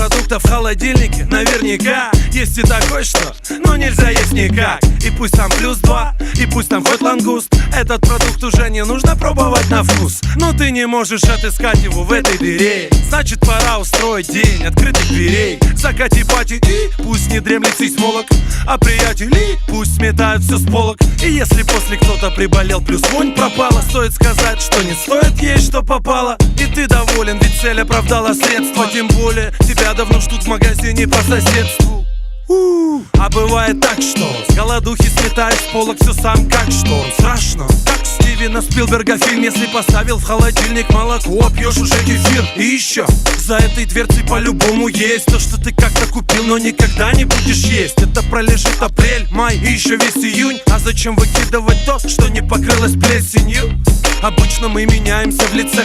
продуктов в холодильнике наверняка есть и такой, что ну нельзя есть никак. И пусть там +2, и пусть там хоть лангуст, этот продукт уже не нужно пробовать на вкус. Но ты не можешь отыскать его в этой дыре. Значит, пора устроить день открытых дверей. Закати пати и пусть не дремлет сейсмолог, а приятели пусть сметают все с полок. И если после кто-то приболел, плюс вонь пропала, стоит сказать, что не стоит есть, что попало. И ты доволен, ведь цель оправдала средства. Тем более, тебя давно ждут в магазине по соседству. А бывает так, что с голодухи сметаешь с полок все сам, как что страшно. Как Стивена Спилберга фильм, если поставил в холодильник молоко, а пьешь уже кефир. И еще за этой дверцей по-любому есть то, что ты как-то купил, но никогда не будешь есть. Это пролежит апрель, май и еще весь июнь. А зачем выкидывать то, что не покрылось плесенью? Обычно мы меняемся в лице.